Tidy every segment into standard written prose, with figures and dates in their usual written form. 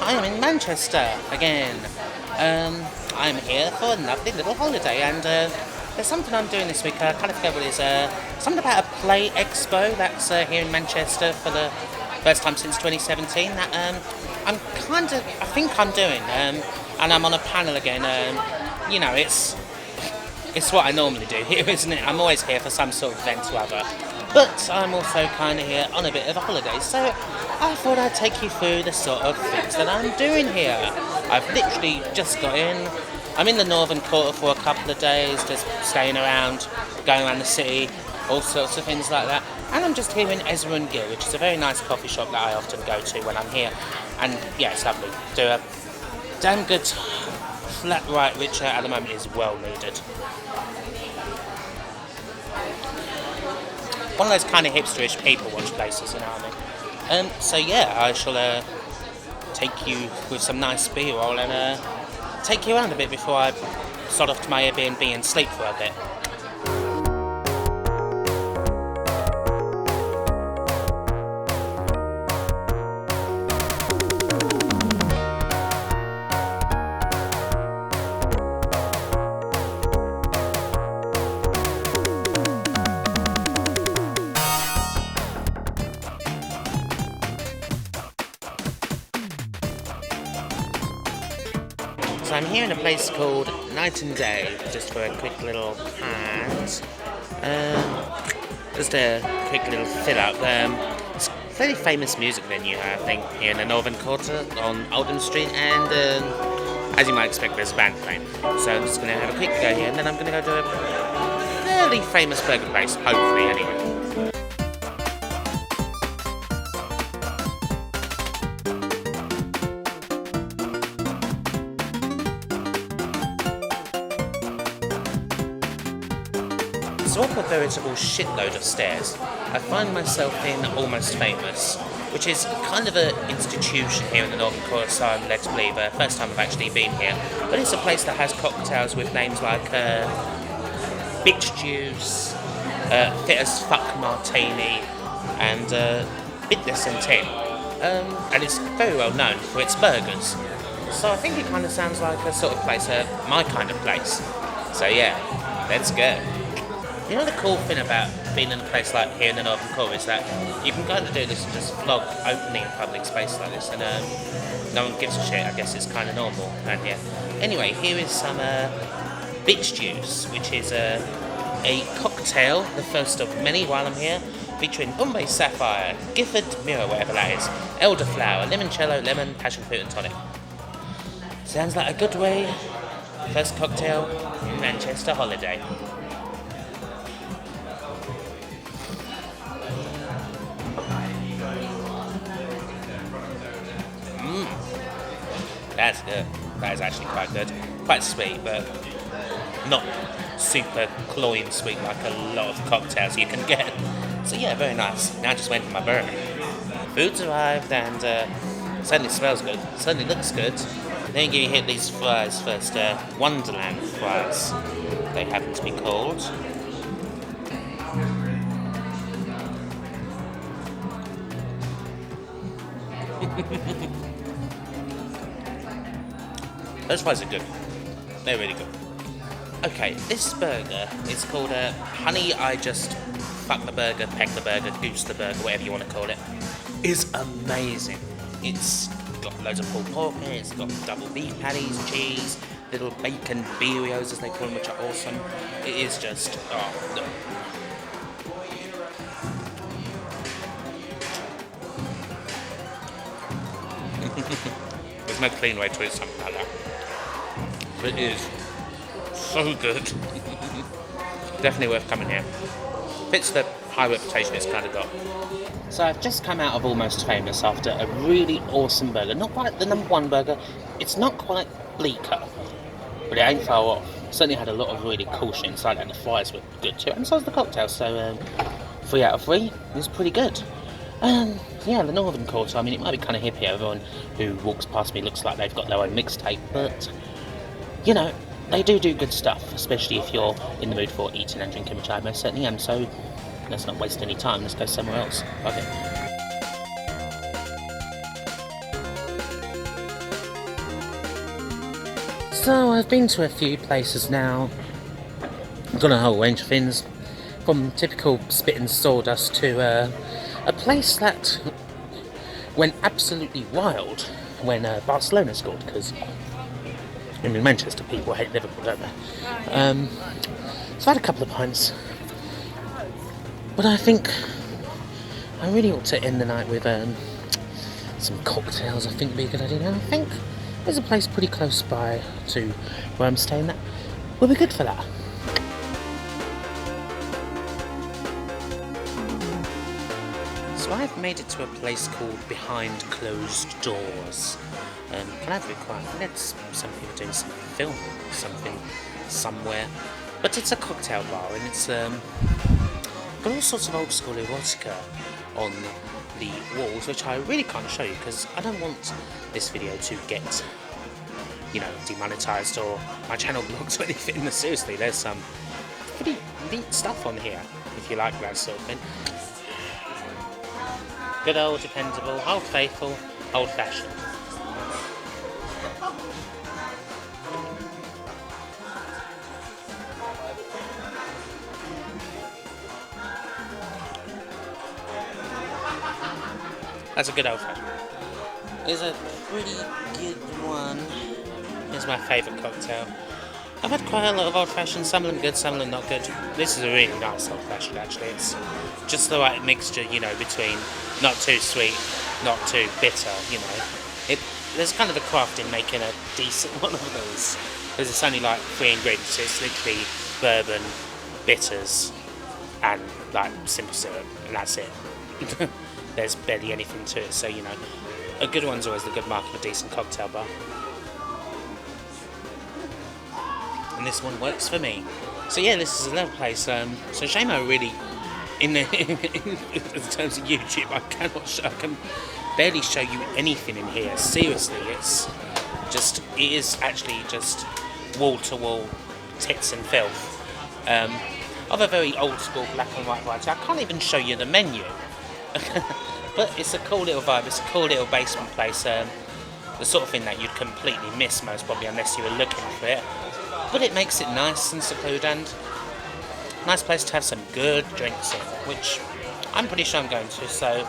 I am in Manchester again. I'm here for a lovely little holiday, and there's something I'm doing this week. I kind of forget what it is. Something about a play expo that's here in Manchester for the first time since 2017. That I think I'm doing, and I'm on a panel again. It's what I normally do here, isn't it? I'm always here for some sort of event or other. But I'm also kind of here on a bit of a holiday, so I thought I'd take you through the sort of things that I'm doing here. I've literally just got in. I'm in the Northern Quarter for a couple of days, just staying around, going around the city, all sorts of things like that. And I'm just here in Ezra and Gill, which is a very nice coffee shop that I often go to when I'm here. And yeah, it's lovely. Do a damn good flat white richer at the moment is well needed. One of those kind of hipsterish people watch places, you know what I mean? So yeah, I shall take you with some nice B-roll and take you around a bit before I sod off to my Airbnb and sleep for a bit. So I'm here in a place called Night and Day, just for a quick little hand. Just a quick little fill up. It's a fairly famous music venue, I think, here in the Northern Quarter on Oldham Street, and as you might expect, there's a band playing. So I'm just going to have a quick go here, and then I'm going to go to a fairly famous burger place, hopefully anyway. So up a veritable shitload of stairs, I find myself in Almost Famous, which is kind of an institution here in the Northern Quarter, so I'm led to believe. First time I've actually been here. But it's a place that has cocktails with names like Bitch Juice, Fit as Fuck Martini, and Bitless and Tin. And it's very well known for its burgers. So I think it kind of sounds like a sort of place, my kind of place. So yeah, let's go. You know the cool thing about being in a place like here in the Northern Quarter is that you can kind of do this and just vlog opening in public space like this, and no one gives a shit. I guess it's kind of normal around here. Anyway, here is some Bitch Juice, which is a cocktail, the first of many while I'm here, featuring Bombay Sapphire, Gifford Mirror, whatever that is, elderflower, limoncello, lemon, passion fruit and tonic. Sounds like a good way. First cocktail, Manchester holiday. That's good. That is actually quite good. Quite sweet, but not super cloying sweet like a lot of cocktails you can get. So yeah, very nice. Now I just went for my burger. Food's arrived and certainly smells good. Certainly looks good. Then you hit these fries first. Wonderland fries, they happen to be called. Those fries are good. They're really good. Okay, this burger is called Honey I Just Fuck the Burger, Peck the Burger, Goose the Burger, whatever you want to call it. Is amazing. It's got loads of pulled pork in it, it's got double beef patties, cheese, little bacon birrios as they call them, which are awesome. It is just, oh, look. There's no clean way to eat something like that. But it is so good. Definitely worth coming here. Fits the high reputation it's kind of got. So I've just come out of Almost Famous after a really awesome burger. Not quite the number one burger. It's not quite Bleecker, but it ain't far off. Certainly had a lot of really cool shit inside it, and the fries were good too. And so was the cocktail. So 3 out of 3. It was pretty good. Yeah, the Northern Quarter, I mean, it might be kind of hippie. Everyone who walks past me looks like they've got their own mixtape, but, you know, they do good stuff, especially if you're in the mood for eating and drinking, which I most certainly am, so let's not waste any time, let's go somewhere else. Okay. So I've been to a few places now. I've done a whole range of things, from typical spit and sawdust to a place that went absolutely wild when Barcelona scored, because in Manchester people hate Liverpool, don't they? So I had a couple of pints, but I think I really ought to end the night with some cocktails. I think would be a good idea. And I think there's a place pretty close by to where I'm staying that will be good for that. So I've made it to a place called Behind Closed Doors. Can I have it quiet? I think some people doing some filming or something somewhere. But it's a cocktail bar, and it's got all sorts of old school erotica on the walls, which I really can't show you because I don't want this video to get, you know, demonetized or my channel blocked or anything. Seriously, there's some pretty neat stuff on here if you like that sort of thing. Good old dependable, old faithful, old fashioned. That's a good old fashioned. It's a pretty good one. It's my favourite cocktail. I've had quite a lot of old fashions, some of them good, some of them not good. This is a really nice old fashioned actually. It's just the right mixture, you know, between not too sweet, not too bitter, you know. There's kind of a craft in making a decent one of those. Because it's only like 3 ingredients. It's literally bourbon, bitters, and like simple syrup, and that's it. There's barely anything to it, so you know, a good one's always the good mark of a decent cocktail bar. And this one works for me. So yeah, this is another place. So Shamo really, in terms of YouTube, I can barely show you anything in here. Seriously, it is actually just wall to wall tits and filth. Of a very old school black and white variety. I can't even show you the menu. But it's a cool little vibe, it's a cool little basement place, the sort of thing that you'd completely miss most probably unless you were looking for it. But it makes it nice and secluded and nice place to have some good drinks in, which I'm pretty sure I'm going to, so...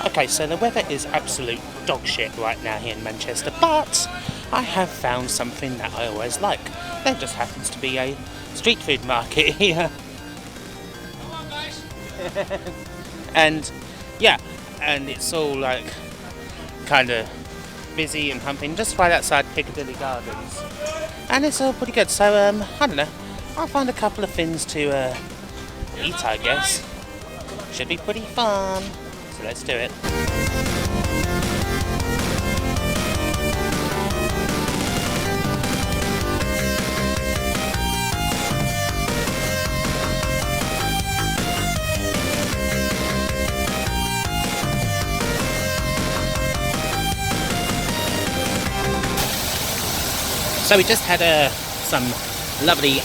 Okay, so the weather is absolute dog shit right now here in Manchester, but I have found something that I always like. There just happens to be a street food market here. Come on, guys! And yeah, and it's all like kind of busy and pumping just right outside Piccadilly Gardens, and it's all pretty good. So I don't know, I'll find a couple of things to eat, I guess. Should be pretty fun. So let's do it. So we just had some lovely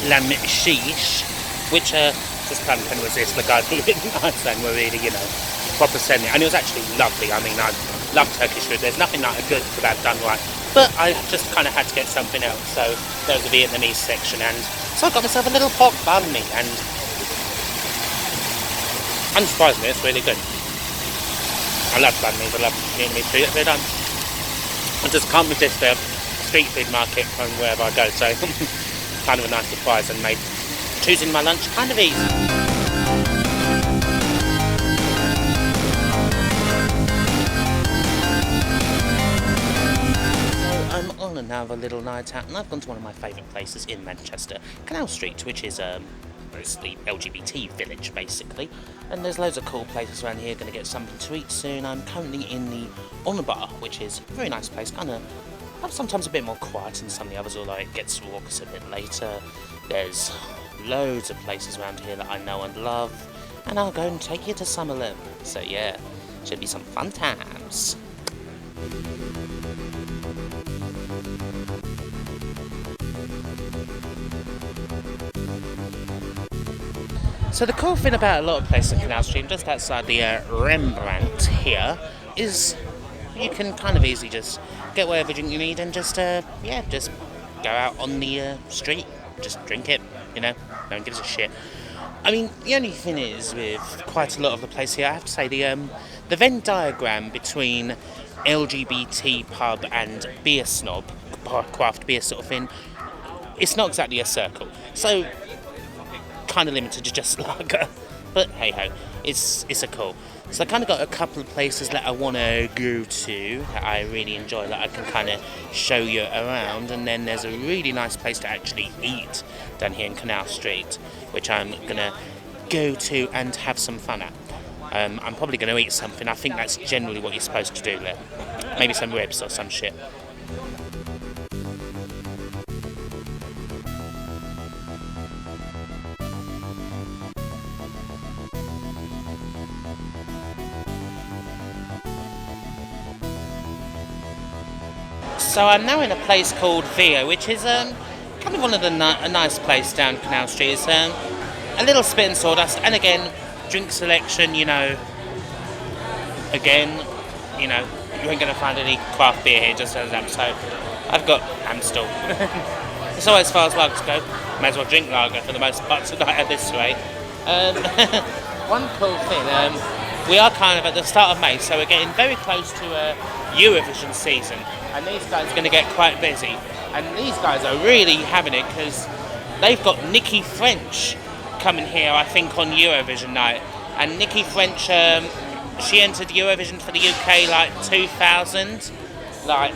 lamb sheesh, which just couldn't resist. The guys were really nice and were really, you know, proper sending, and it was actually lovely. I mean, I love Turkish food. There's nothing like a good kebab done right, but I just kind of had to get something else. So there was a Vietnamese section, and so I got myself a little pork banh mi, and unsurprisingly, it's really good. I love banh mi, but I love Vietnamese food. I just can't resist the street food market from wherever I go. So kind of a nice surprise, and made choosing my lunch kind of easy. I'm on another little night out, and I've gone to one of my favourite places in Manchester, Canal Street, which is it's the LGBT village basically, and there's loads of cool places around here. Going to get something to eat soon. I'm currently in the On Bar, which is a very nice place, kind of sometimes a bit more quiet than some of the others, although it gets raucous a bit later. There's loads of places around here that I know and love, and I'll go and take you to some of them. So yeah, should be some fun times. So the cool thing about a lot of places in Canal Street, just outside the Rembrandt here, is you can kind of easily just get whatever drink you need and just just go out on the street, just drink it, no one gives a shit. I mean, the only thing is, with quite a lot of the place here, I have to say the Venn diagram between LGBT pub and beer snob, craft beer sort of thing, it's not exactly a circle. So kind of limited to just lager, but hey ho, it's a cool. So I kind of got a couple of places that I want to go to that I really enjoy, that I can kind of show you around, and then there's a really nice place to actually eat down here in Canal Street, which I'm gonna go to and have some fun at. I'm probably going to eat something. I think that's generally what you're supposed to do there. Maybe some ribs or some shit. So I'm now in a place called Via, which is kind of one of a nice place down Canal Street. It's a little spit and sawdust, and again, drink selection, again, you ain't going to find any craft beer here, just as that. So I've got Amstel. It's always as far as lagers go. May as well drink lager for the most part tonight at this rate. One cool thing, we are kind of at the start of May, so we're getting very close to Eurovision season, and these guys are going to get quite busy. And these guys are really having it, because they've got Nikki French coming here, I think, on Eurovision night. And Nikki French, she entered Eurovision for the UK like 2000, like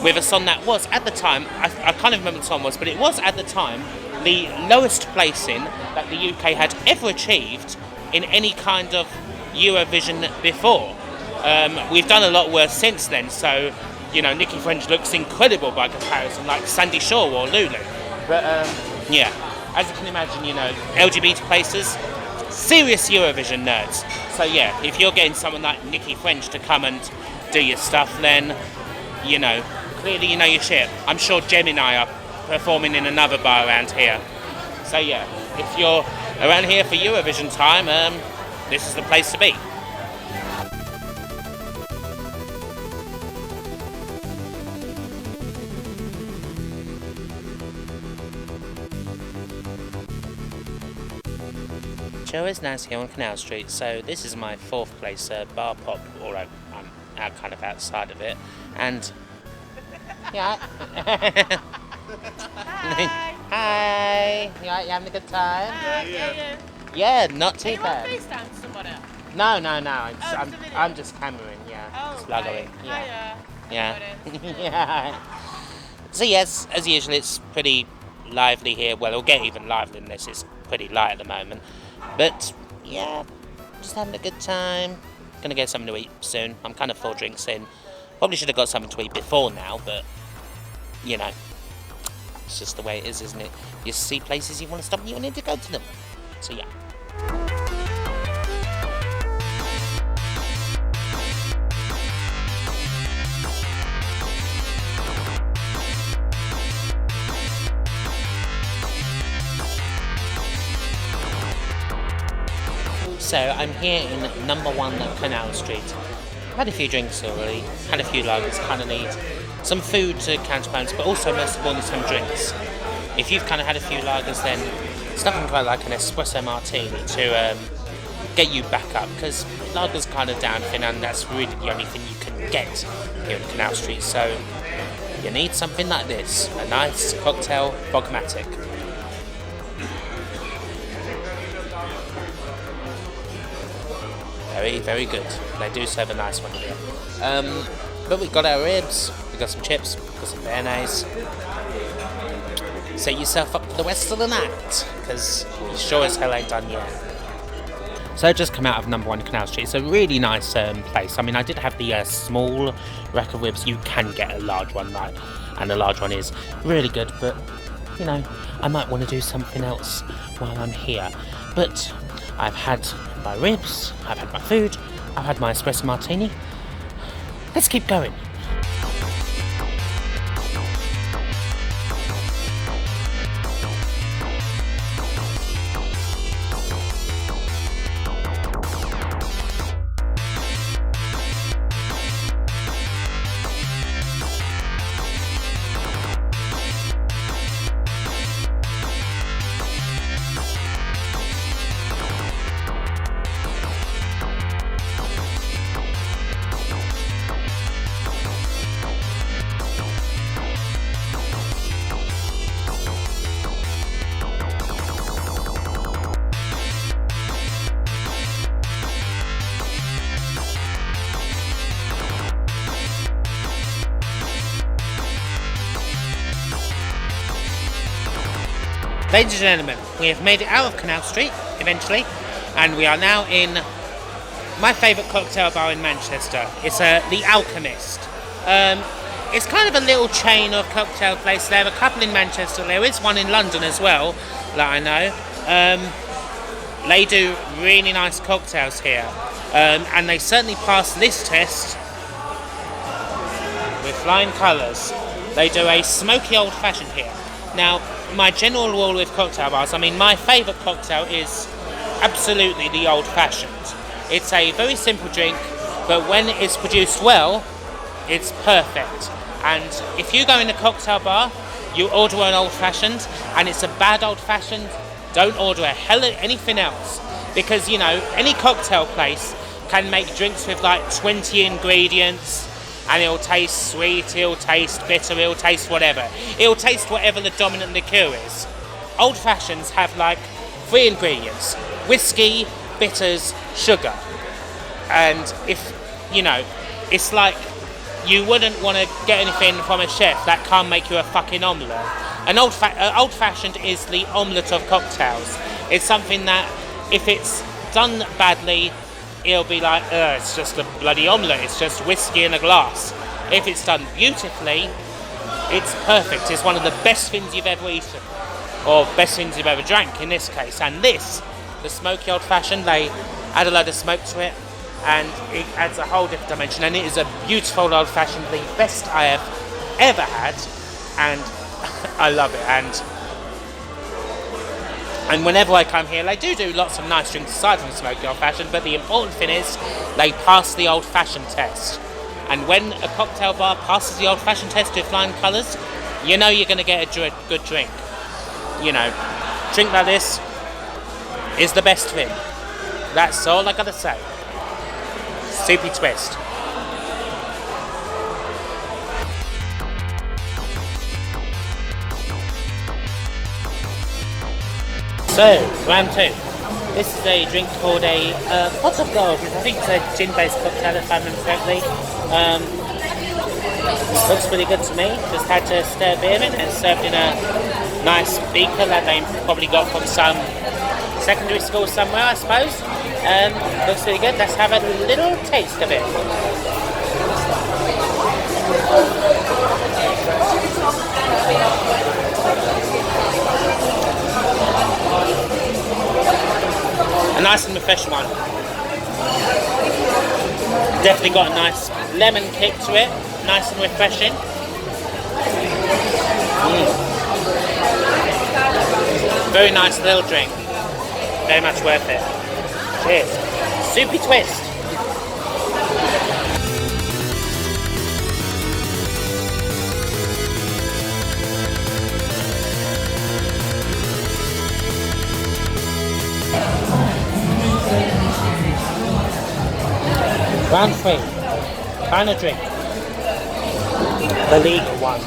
with a song that was at the time, I can't even remember what the song was, but it was at the time the lowest placing that the UK had ever achieved in any kind of Eurovision before. We've done a lot worse since then, so Nikki French looks incredible by comparison, like Sandy Shaw or Lulu. But yeah, as you can imagine, LGBT places, serious Eurovision nerds. So yeah, if you're getting someone like Nikki French to come and do your stuff, then clearly you know your shit. I'm sure Gemini are performing in another bar around here. So yeah, if you're around here for Eurovision time, this is the place to be. Show is nice here on Canal Street, so this is my fourth place, Bar Pop, or I'm out kind of outside of it, and yeah. Hi. Hi. You having a good time? Yeah. Yeah, not too bad. Are you on FaceTime to somebody? No. I'm just cammering. Yeah, Oh, sluggering. right. Yeah. Yeah. So yes, as usual, it's pretty lively here. Well, it'll get even livelier than this. It's pretty light at the moment. But yeah, just having a good time. Gonna get something to eat soon. I'm kind of 4 drinks in. Probably should have got something to eat before now, but it's just the way it is, isn't it? You see places you want to stop and you need to go to them. So yeah. So I'm here in number 1 Canal Street. Had a few drinks already, had a few lagers, kind of need some food to counterbalance, but also most of all need some drinks. If you've kind of had a few lagers, then it's nothing quite like an espresso martini to get you back up, because lager's kind of down thin, and that's really the only thing you can get here in Canal Street. So you need something like this, a nice cocktail pragmatic. Very, very good. They do serve a nice one here. But we've got our ribs, we've got some chips, we've got some béarnaise. Set yourself up for the rest of the night, because you sure as hell ain't done yet. So I just come out of number 1 Canal Street. It's a really nice place. I mean, I did have the small rack of ribs. You can get a large one, right? And the large one is really good, but I might want to do something else while I'm here. But I've had my ribs, I've had my food, I've had my espresso martini. Let's keep going. Ladies and gentlemen, we have made it out of Canal Street, eventually, and we are now in my favourite cocktail bar in Manchester. It's the Alchemist. It's kind of a little chain of cocktail places. There are a couple in Manchester. There is one in London as well, that I know. They do really nice cocktails here, and they certainly pass this test with flying colours. They do a smoky old-fashioned here. Now, my general rule with cocktail bars, I mean, my favourite cocktail is absolutely the old-fashioned. It's a very simple drink, but when it's produced well, it's perfect. And if you go in a cocktail bar, you order an old-fashioned, and it's a bad old-fashioned, don't order a hell of anything else. Because, you know, any cocktail place can make drinks with like 20 ingredients, and it'll taste sweet, it'll taste bitter, it'll taste whatever. It'll taste whatever the dominant liqueur is. Old fashions have like 3 ingredients: whiskey, bitters, sugar. And if, you know, it's like you wouldn't want to get anything from a chef that can't make you a fucking omelette. An old-fashioned is the omelette of cocktails. It's something that, if it's done badly, it'll be like, it's just a bloody omelette, it's just whiskey in a glass. If it's done beautifully, it's perfect. It's one of the best things you've ever eaten, or best things you've ever drank in this case. And this, the smoky old-fashioned, they add a load of smoke to it, and it adds a whole different dimension. And it is a beautiful old-fashioned, the best I have ever had, and I love it. And whenever I come here, they do lots of nice drinks aside from the smoky old-fashioned, but the important thing is they pass the old-fashioned test. And when a cocktail bar passes the old-fashioned test with flying colours, you know you're going to get a good drink. You know, drink like this is the best thing. That's all I got to say. Soupy twist. So, round 2. This is a drink called a pot of gold, which I think is a gin-based cocktail, if I remember correctly. Looks pretty good to me. Just had to stir beer in, and it's served in a nice beaker that they probably got from some secondary school somewhere, I suppose. Looks really good. Let's have a little taste of it. A nice and refreshing one. Definitely got a nice lemon kick to it. Nice and refreshing. Very nice little drink. Very much worth it. Cheers. Soupy twist. Round 3. Final drink. The legal one.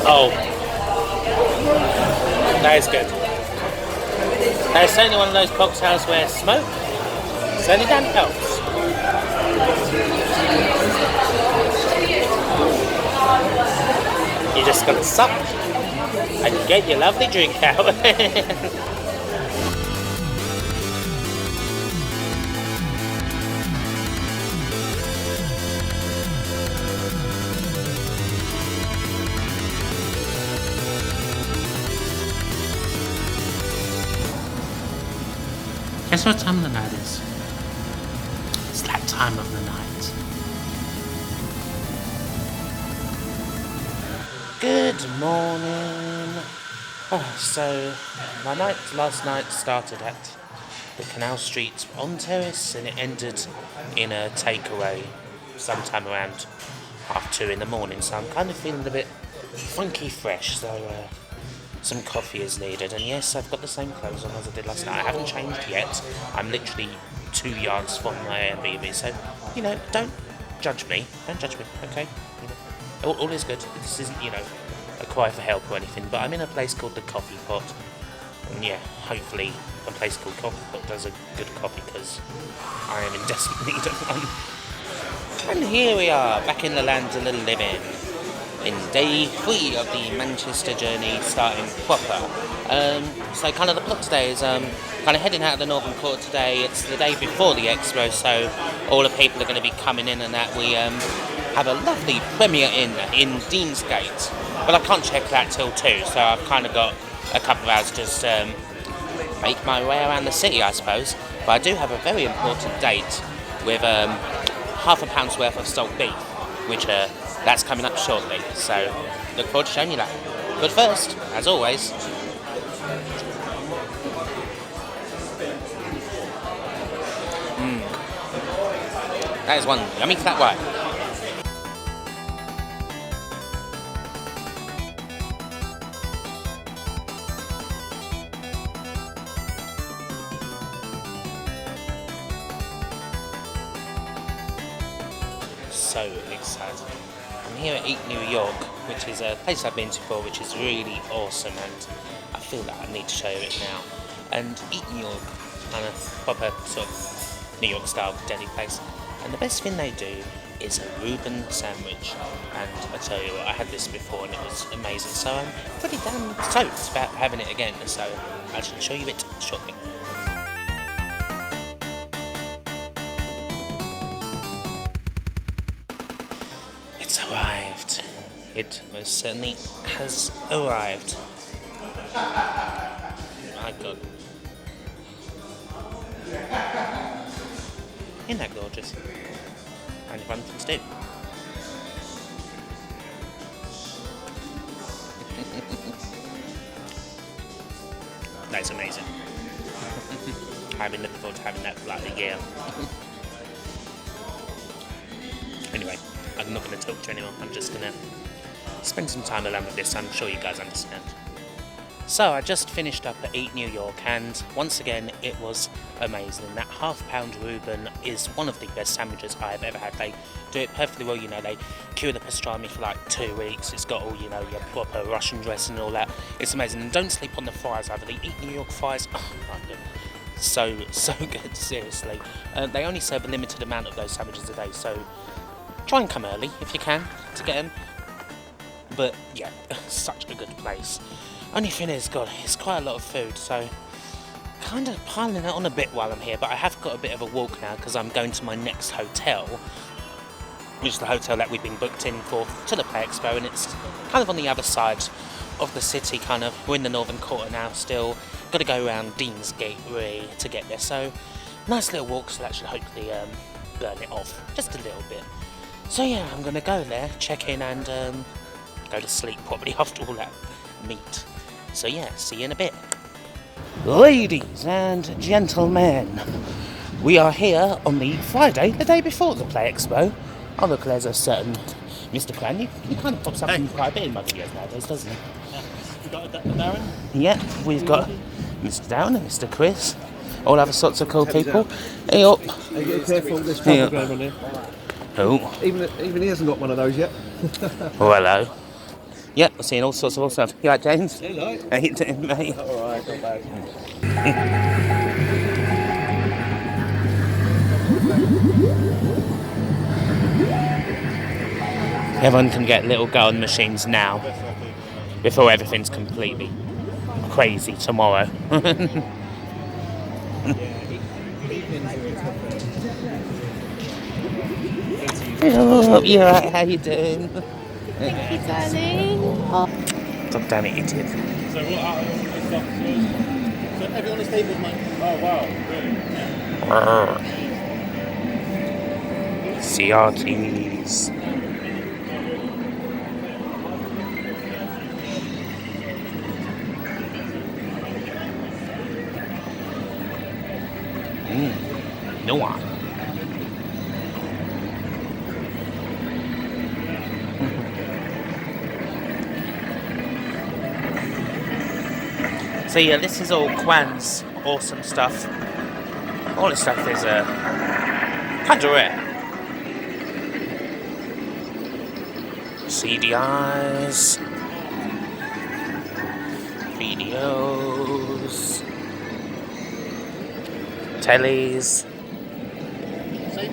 Oh. That is good. That is certainly one of those cocktails where smoke certainly damn helps. You just gotta suck and you get your lovely drink out. Guess what time of the night is? It's that time of the night. Good morning. So, my night last night started at the Canal Street on terrace, and it ended in a takeaway sometime around 2:30 in the morning. So I'm kind of feeling a bit funky fresh. So some coffee is needed, and yes, I've got the same clothes on as I did last night. I haven't changed yet. I'm literally 2 yards from my Airbnb, so you know, don't judge me. Don't judge me, okay? You know, all is good. This isn't, you know, a cry for help or anything, but I'm in a place called the Coffee Pot, and yeah, hopefully a place called Coffee Pot does a good coffee, because I am in desperate need of one. And here we are, back in the land of the living, in day 3 of the Manchester journey, starting proper. So kind of the plot today is kind of heading out of the Northern Court today. It's the day before the Expo, so all the people are going to be coming in and that. We have a lovely premiere in Deansgate, but I can't check that till 2, so I've kind of got a couple of hours to just make my way around the city, I suppose. But I do have a very important date with £0.5 worth of salt beef, which that's coming up shortly, so look forward to showing you that. But first, as always, that is one yummy flat white. So excited. I'm here at Eat New York, which is a place I've been to before, which is really awesome, and I feel that I need to show you it now. And Eat New York, kind of proper sort of New York style deli place, and the best thing they do is a Reuben sandwich. And I tell you what, I had this before and it was amazing, so I'm pretty damn stoked about having it again, so I shall show you it shortly. It's arrived. It most certainly has arrived. My God. Isn't that gorgeous? And fun things to do. That's amazing. I've been looking forward to having that for like a year. Anyway, I'm not going to talk to you anymore. I'm just going to spend some time alone with this. I'm sure you guys understand. So I just finished up at Eat New York, and once again it was amazing. That £0.5 Reuben is one of the best sandwiches I've ever had. They do it perfectly well, you know, they cure the pastrami for like 2 weeks. It's got all, you know, your proper Russian dressing and all that. It's amazing. And don't sleep on the fries either. The Eat New York fries, oh my God, so good, seriously. They only serve a limited amount of those sandwiches a day, so try and come early if you can to get them. But yeah, such a good place. Only thing is, God, it's quite a lot of food, so kind of piling it on a bit while I'm here, but I have got a bit of a walk now because I'm going to my next hotel, which is the hotel that we've been booked in for to the Play Expo, and it's kind of on the other side of the city, kind of. We're in the Northern Quarter now still. Got to go around Deansgate really to get there, so nice little walk, so that should hopefully burn it off just a little bit. So yeah, I'm going to go there, check in, and go to sleep probably after all that meat. So yeah, see you in a bit. Ladies and gentlemen, we are here on the Friday, the day before the Play Expo. Oh look, there's a certain Mr. Clan. He kind of pops up in quite a bit in my videos nowadays, doesn't he? We've got Darren? Yeah, we've got Mr. Darren and Mr. Chris. All other sorts of cool people. Hey up. Hey, get careful, there's trouble going on here. Oh. Even he hasn't got one of those yet. Oh, hello. Yeah, we're seeing all sorts of awesome stuff. You right, James? Hello. How you doing, mate? Alright, not bad. Everyone can get little go on machines now, before everything's completely crazy tomorrow. Hello, you alright? How you doing? Thank you, darling. God damn it, idiot. So what are the stuff? So everyone is table is oh wow, really? CRTs. No one. So yeah, this is all Quan's awesome stuff. All this stuff is kind of rare. CDIs, videos, tellies. Say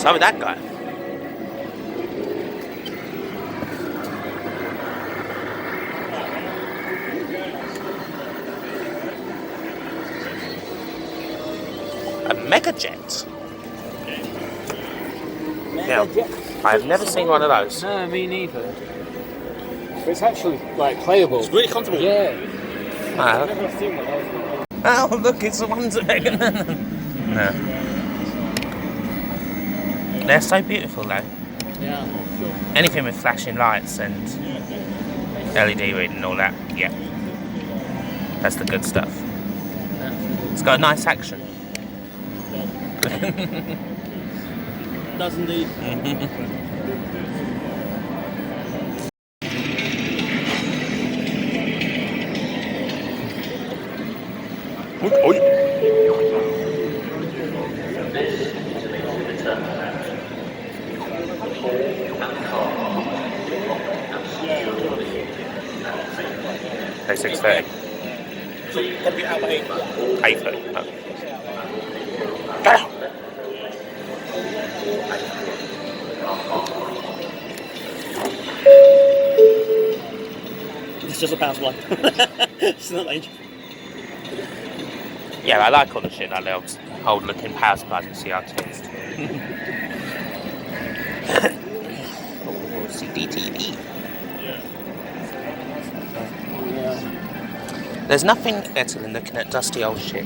So with that guy. A mega jet. Yeah. I have never seen one of those. No, me neither. But it's actually like playable. It's really comfortable. Yeah. Wow. I've never seen one of those before. Oh, look, it's the ones that they're gonna... No. They're so beautiful, though. Yeah. Anything with flashing lights and LED reading and all that, yeah. That's the good stuff. It's got a nice action. Does indeed. Day 6:30. So you got to be out by 8. 8:30. Oh. It's just a power supply. It's not like... Yeah, I like all the shit that little old looking power supplies and CRTs. Oh, CDTV. There's nothing better than looking at dusty old shit.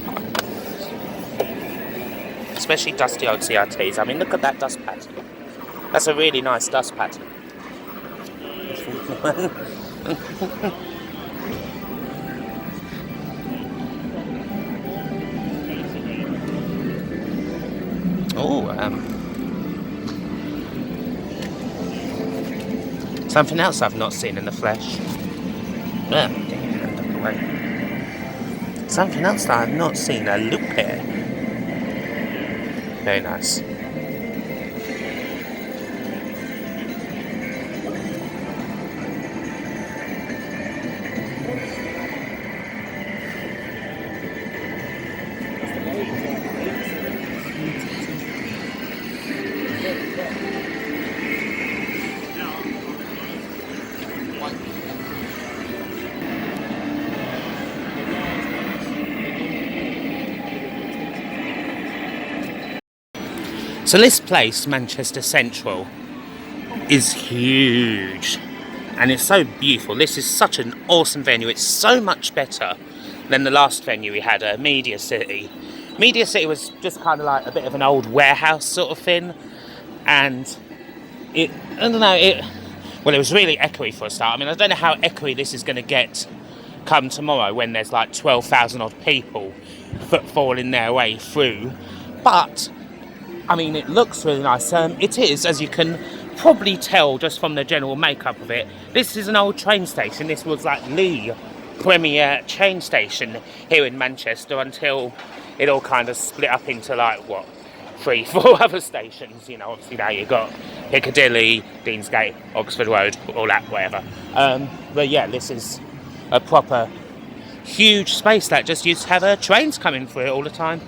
Especially dusty old CRTs. I mean, look at that dust pattern. That's a really nice dust pattern. Oh, something else I've not seen in the flesh. Yeah, something else that I've not seen, a loop here. Very nice. So this place, Manchester Central, is huge and it's so beautiful. This is such an awesome venue. It's so much better than the last venue we had, Media City. Media City was just kind of like a bit of an old warehouse sort of thing, and it was really echoey for a start. I mean, I don't know how echoey this is going to get come tomorrow when there's like 12,000 odd people footfalling their way through, but I mean, it looks really nice. It is, as you can probably tell just from the general makeup of it, this is an old train station. This was like the premier train station here in Manchester until it all kind of split up into like, what, 3, 4 other stations. You know, obviously now you've got Piccadilly, Deansgate, Oxford Road, all that, whatever. But yeah, this is a proper huge space that just used to have trains coming through it all the time.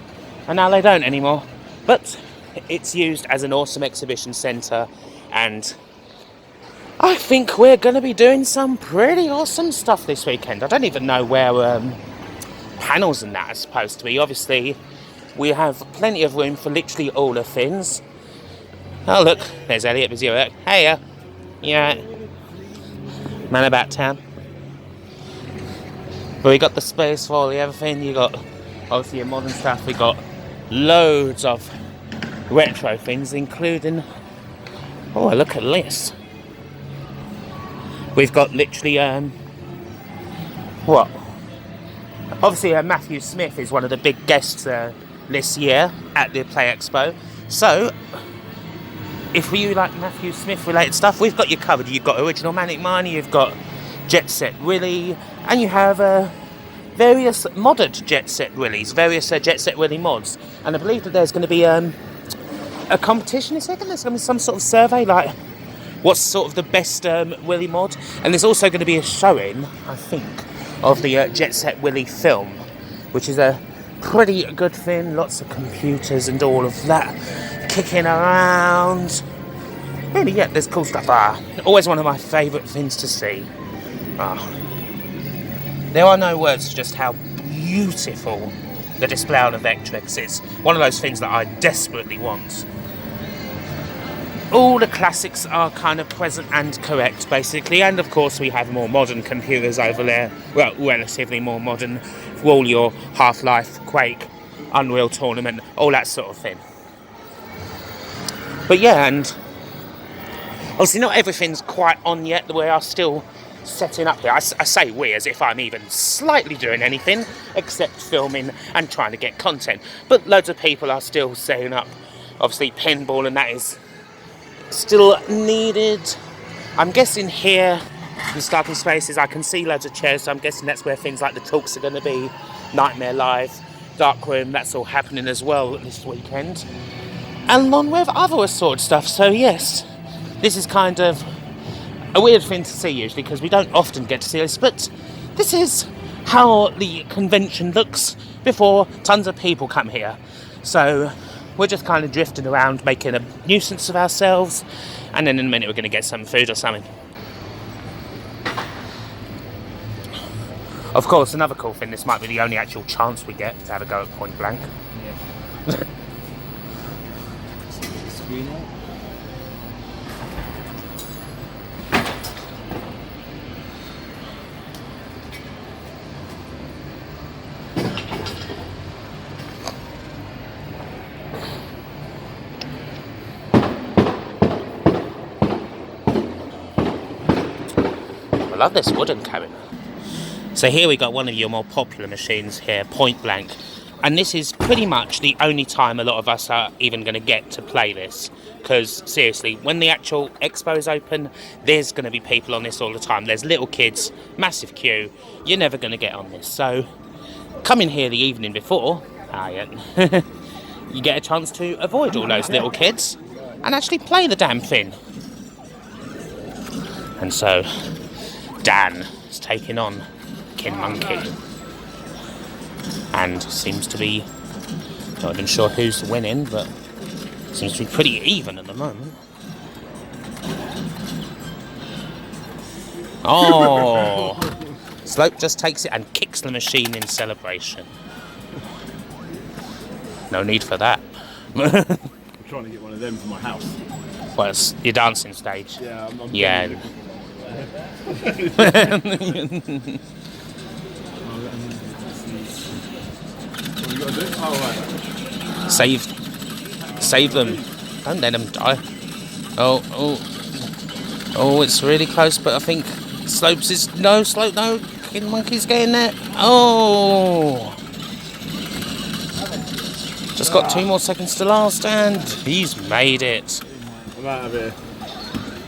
And now they don't anymore. But it's used as an awesome exhibition centre, and I think we're going to be doing some pretty awesome stuff this weekend. I don't even know where panels and that are supposed to be. Obviously, we have plenty of room for literally all the things. Oh look, there's Elliot with your work. Hey, yeah, man about town. But we got the space for all the everything. You got obviously your modern stuff. We got loads of retro things, including, oh, look at this. We've got literally what, obviously Matthew Smith is one of the big guests this year at the Play Expo, so if you like Matthew Smith related stuff, we've got you covered. You've got Original Manic Miner, you've got Jet Set Willy, and you have various modded Jet Set Willys, various Jet Set Willy mods. And I believe that there's going to be a competition, is there? There's going to be some sort of survey, like what's sort of the best Willy mod. And there's also going to be a showing, I think, of the Jet Set Willy film, which is a pretty good thing. Lots of computers and all of that kicking around. Really, yeah, there's cool stuff. Always one of my favourite things to see. There are no words for just how beautiful the display on the Vectrex is. One of those things that I desperately want. All the classics are kind of present and correct, basically, and of course we have more modern computers over there. Well, relatively more modern, for all your Half-Life, Quake, Unreal Tournament, all that sort of thing. But yeah, and obviously not everything's quite on yet. We are still setting up here. I say we as if I'm even slightly doing anything except filming and trying to get content. But loads of people are still setting up, obviously pinball, and that is still needed. I'm guessing here, the starting spaces, I can see loads of chairs, so I'm guessing that's where things like the talks are going to be. Nightmare Live, Dark Room, that's all happening as well this weekend. And along with other assorted stuff, so yes, this is kind of a weird thing to see usually because we don't often get to see this, but this is how the convention looks before tons of people come here. So we're just kind of drifting around making a nuisance of ourselves, and then in a minute we're going to get some food or something. Of course, another cool thing, this might be the only actual chance we get to have a go at point blank. Yeah. Screen out. I love this wooden cabinet. So here we got one of your more popular machines here, Point Blank. And this is pretty much the only time a lot of us are even going to get to play this. Because seriously, when the actual expo is open, there's going to be people on this all the time. There's little kids, massive queue. You're never going to get on this. So come in here the evening before, you get a chance to avoid all those little kids and actually play the damn thing. And so Dan is taking on King Monkey, and seems to be, not even sure who's winning, but seems to be pretty even at the moment. Oh, Slope just takes it and kicks the machine in celebration. No need for that. I'm trying to get one of them for my house. Well, it's your dancing stage. Yeah, I'm yeah. Save them. Don't let them die. Oh, it's really close, but I think Slopes is... No, Slope, no. King Monkey's getting there. Oh! Just got 2 more seconds to last, and he's made it. I'm out of here.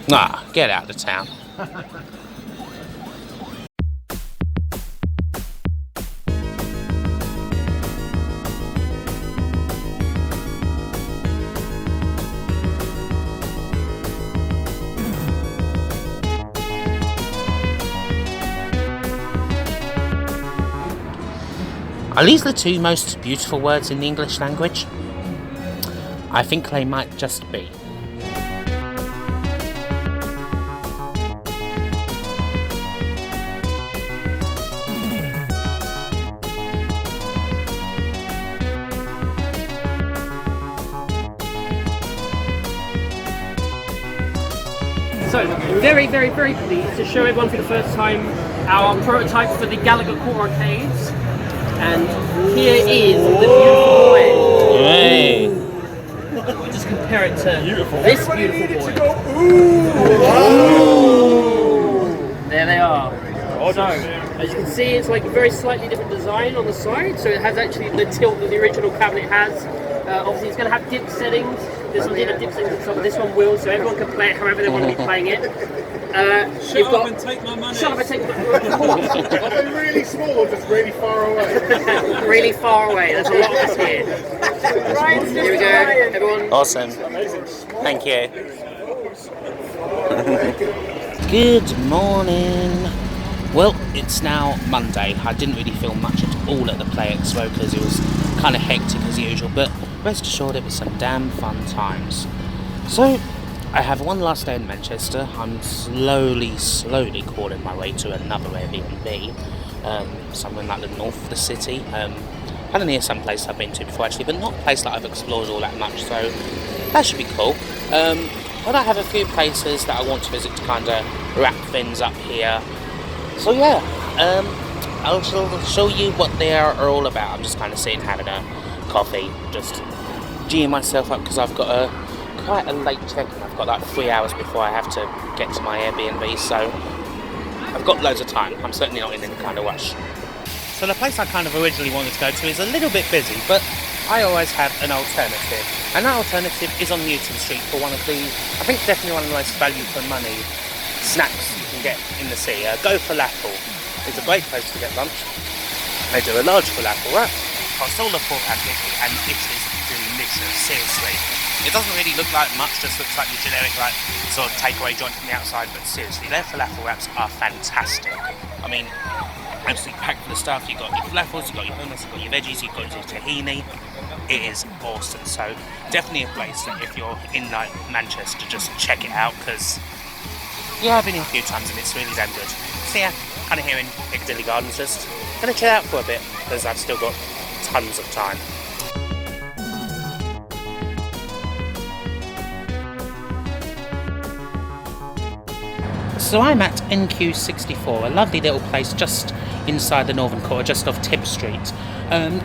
Nah, get out of town. Are these the 2 most beautiful words in the English language? I think they might just be. So, very, very, very pleased to show everyone for the first time our prototype for the Gallagher Core Arcades. And here is the beautiful boy. Hey. Just compare it to this beautiful boy. There they are. So, as you can see, it's like a very slightly different design on the side. So it has actually the tilt that the original cabinet has. Obviously, it's going to have dip settings. This one didn't have dip settings, but this one will, so everyone can play it however they want to be playing it. Shut up and take my money. Shut up and take my money. Of course. Are they really small or just really far away? Really far away. There's a lot of us here. Here we go, everyone. Awesome. Thank you. Good morning. Well, it's now Monday. I didn't really film much at all at the Play Expo because it was kind of hectic as usual, but rest assured it was some damn fun times. So, I have one last day in Manchester. I'm slowly crawling my way to another Airbnb, somewhere like the north of the city. Kind of near some place I've been to before actually, but not a place that I've explored all that much, so that should be cool. But I have a few places that I want to visit to kind of wrap things up here. So yeah, I'll show you what they are all about. I'm just kind of sitting having a coffee, just geeing myself up because I've got quite a late check-in. I've got like 3 hours before I have to get to my Airbnb, so I've got loads of time. I'm certainly not in any kind of rush. So the place I kind of originally wanted to go to is a little bit busy, but I always have an alternative. And that alternative is on Newton Street for one of the, I think definitely one of the most value for money snacks you can get in the city. Go Falafel is a great place to get lunch. They do a large falafel wrap, costs all of £4.50 and it is delicious, seriously. It doesn't really look like much, just looks like your generic like sort of takeaway joint from the outside, but seriously, their falafel wraps are fantastic. I mean, absolutely packed full of stuff. You've got your falafels, you've got your hummus, you've got your veggies, you've got your tahini. It is awesome. So definitely a place that if you're in like Manchester, just check it out because yeah, I've been here a few times and it's really damn good. So yeah, kind of here in Piccadilly Gardens, just gonna chill out for a bit because I've still got tons of time. So I'm at NQ64, a lovely little place just inside the Northern Quarter, just off Tib Street.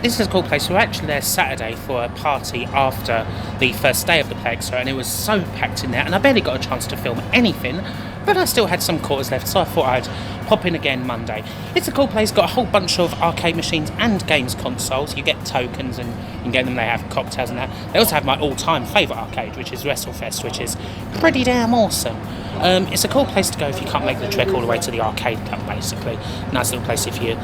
This is a cool place. We were actually there Saturday for a party after the first day of the Play Expo, and it was so packed in there, and I barely got a chance to film anything, but I still had some quarters left, so I thought I'd pop in again Monday. It's a cool place, got a whole bunch of arcade machines and games consoles. You get tokens and you can get them, they have cocktails and that. They also have my all-time favourite arcade, which is WrestleFest, which is pretty damn awesome. It's a cool place to go if you can't make the trek all the way to the arcade club, basically. Nice little place if you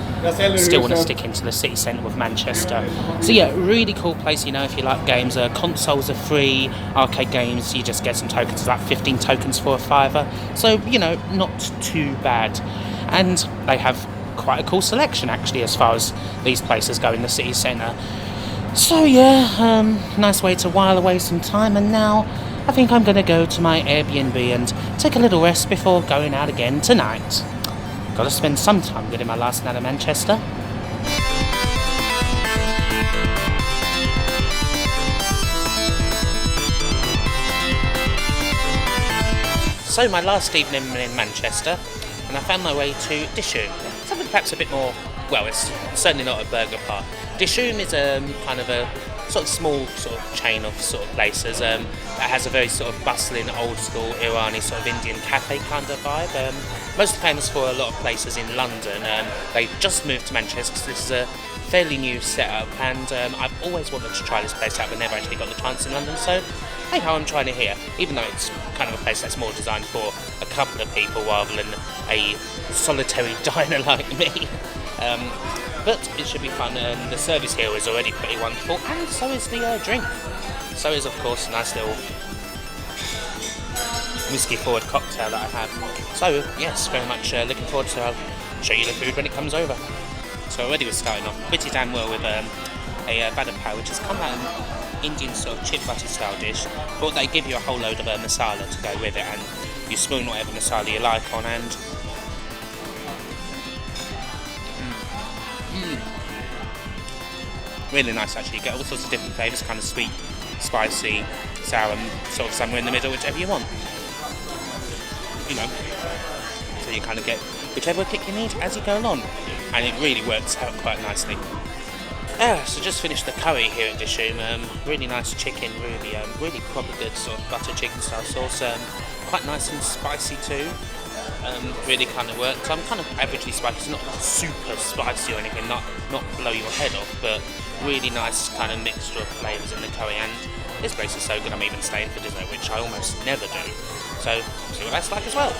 still want to stick into the city centre of Manchester. So yeah, really cool place, you know, if you like games. Consoles are free, arcade games, you just get some tokens, like 15 tokens for a £5. So, you know, not too bad. And they have quite a cool selection, actually, as far as these places go in the city centre. So yeah, nice way to while away some time, and now I think I'm going to go to my Airbnb and take a little rest before going out again tonight. Got to spend some time getting my last night of Manchester. So my last evening in Manchester, and I found my way to Dishoom. Something perhaps a bit more, well, it's certainly not a burger part. Dishoom is kind of a sort of small sort of chain of sort of places that has a very sort of bustling, old school Irani sort of Indian cafe kind of vibe. Most famous for a lot of places in London. They just moved to Manchester because this is a fairly new setup, and I've always wanted to try this place out but never actually got the chance in London, so hey ho, I'm trying it here, even though it's kind of a place that's more designed for a couple of people rather than a solitary diner like me. But it should be fun, and the service here is already pretty wonderful, and so is the drink. So is, of course, a nice little whiskey forward cocktail that I have. So yes, very much looking forward to I'll show you the food when it comes over. So already we're starting off pretty damn well with a vada pav, which has come out an Indian sort of chip butter style dish, but they give you a whole load of masala to go with it, and you spoon whatever masala you like on, and really nice actually. You get all sorts of different flavours, kind of sweet, spicy, sour, and sort of somewhere in the middle, whichever you want. You know, so you kind of get whichever kick you need as you go along, and it really works out quite nicely. So just finished the curry here at Dishoom. Really nice chicken, really proper good sort of butter chicken style sauce. Quite nice and spicy too. Really kind of works. I'm kind of averagely spicy. It's not super spicy or anything, not blow your head off, but really nice kind of mixture of flavours in the curry. And this place is so good, I'm even staying for dessert, which I almost never do. So see what that's like as well.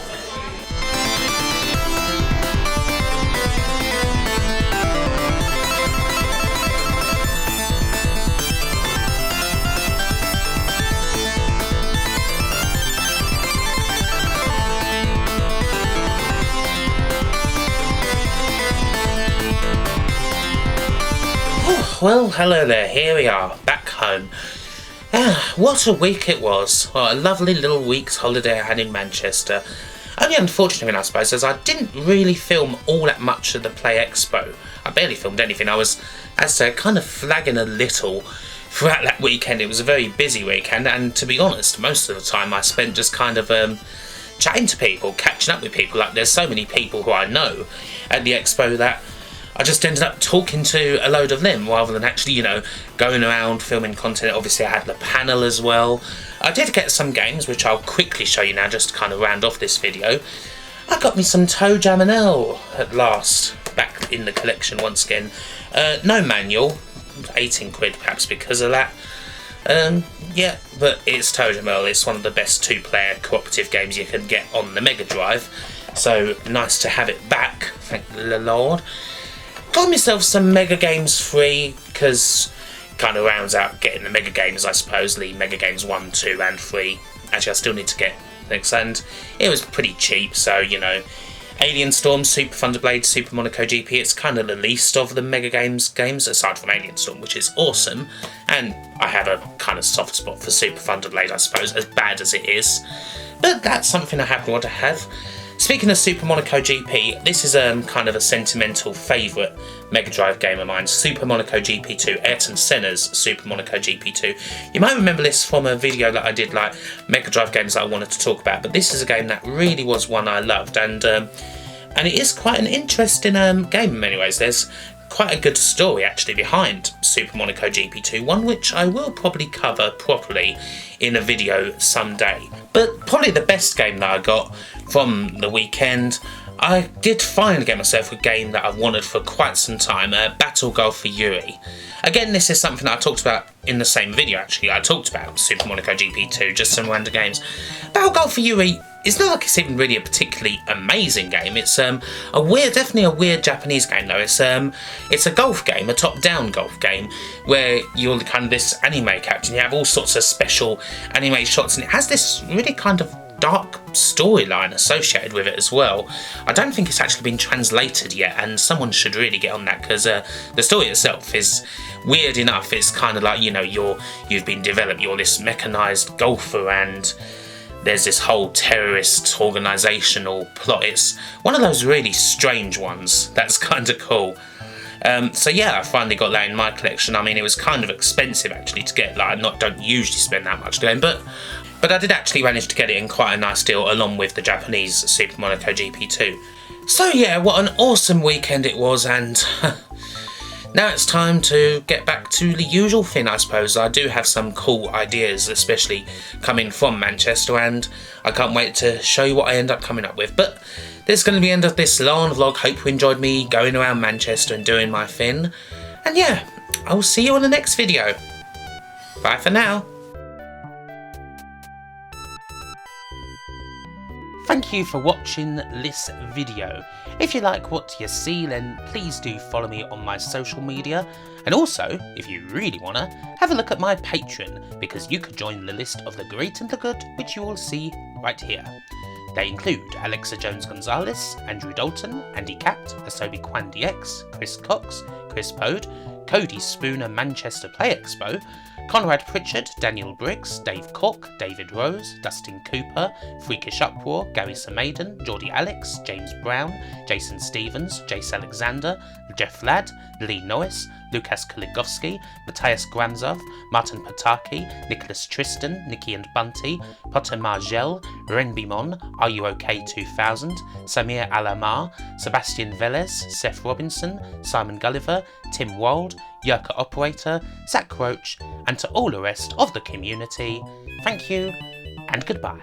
Well, hello there, here we are, back home. What a week it was. What a lovely little week's holiday I had in Manchester. Only unfortunately, I suppose, as I didn't really film all that much of the Play Expo. I barely filmed anything. I was, as I say, kind of flagging a little throughout that weekend. It was a very busy weekend, and to be honest, most of the time I spent just kind of chatting to people, catching up with people. Like, there's so many people who I know at the Expo that I just ended up talking to a load of them rather than actually, you know, going around filming content. Obviously, I had the panel as well. I did get some games, which I'll quickly show you now, just to kind of round off this video. I got me some Toe Jam and L at last, back in the collection once again. No manual, 18 quid perhaps because of that. Yeah, but it's Toe Jam and L. It's one of the best two-player cooperative games you can get on the Mega Drive. So, nice to have it back, thank the Lord. Got myself some Mega Games free, because kind of rounds out getting the Mega Games, I suppose, the Mega Games 1, 2 and 3. Actually, I still need to get things, and it was pretty cheap, so, you know, Alien Storm, Super Thunderblade, Super Monaco GP, it's kind of the least of the Mega Games, aside from Alien Storm, which is awesome, and I have a kind of soft spot for Super Thunderblade, I suppose, as bad as it is, but that's something I happen to have. Speaking of Super Monaco GP, this is kind of a sentimental favourite Mega Drive game of mine, Super Monaco GP2, Ayrton Senna's Super Monaco GP2. You might remember this from a video that I did, like Mega Drive games that I wanted to talk about, but this is a game that really was one I loved, and it is quite an interesting game in many ways. There's quite a good story actually behind Super Monaco GP2, one which I will probably cover properly in a video someday. But probably the best game that I got from the weekend, I did finally get myself a game that I've wanted for quite some time, Battle Golf for Yuri. Again, this is something that I talked about in the same video actually. I talked about Super Monaco GP2, just some random games. Battle Golf for Yuri, it's not like it's even really a particularly amazing game. It's definitely a weird Japanese game though. It's a golf game, a top-down golf game, where you're kind of this anime character and you have all sorts of special anime shots, and it has this really kind of dark storyline associated with it as well. I don't think it's actually been translated yet, and someone should really get on that, because the story itself is weird enough. It's kind of like, you know, you've been developed, you're this mechanized golfer, and there's this whole terrorist organisational plot. It's one of those really strange ones that's kind of cool. So yeah, I finally got that in my collection. I mean, it was kind of expensive actually to get. Like, I don't usually spend that much game, but I did actually manage to get it in quite a nice deal along with the Japanese Super Monaco GP2. So yeah, what an awesome weekend it was, and now it's time to get back to the usual thing, I suppose. I do have some cool ideas, especially coming from Manchester, and I can't wait to show you what I end up coming up with. But this is going to be the end of this long vlog. Hope you enjoyed me going around Manchester and doing my thing. And yeah, I'll see you on the next video. Bye for now. Thank you for watching this video. If you like what you see, then please do follow me on my social media. And also, if you really want to, have a look at my Patreon, because you could join the list of the great and the good, which you will see right here. They include Alexa Jones-Gonzalez, Andrew Dalton, Andy Cat, Asobi Kwan DX, Chris Cox, Chris Pode, Cody Spooner Manchester Play Expo, Conrad Pritchard, Daniel Briggs, Dave Cook, David Rose, Dustin Cooper, Freakish Uproar, Gary Samaden, Geordie Alex, James Brown, Jason Stevens, Jace Alexander, Jeff Ladd, Lee Norris, Lukas Kuligowski, Matthias Gramzov, Martin Pataki, Nicholas Tristan, Nikki and Bunty, Potter Margel, Renbimon, Are You OK 2000, Samir Alamar, Sebastian Velez, Seth Robinson, Simon Gulliver, Tim Wald, Yerka Operator, Zach Roach, and to all the rest of the community, thank you and goodbye.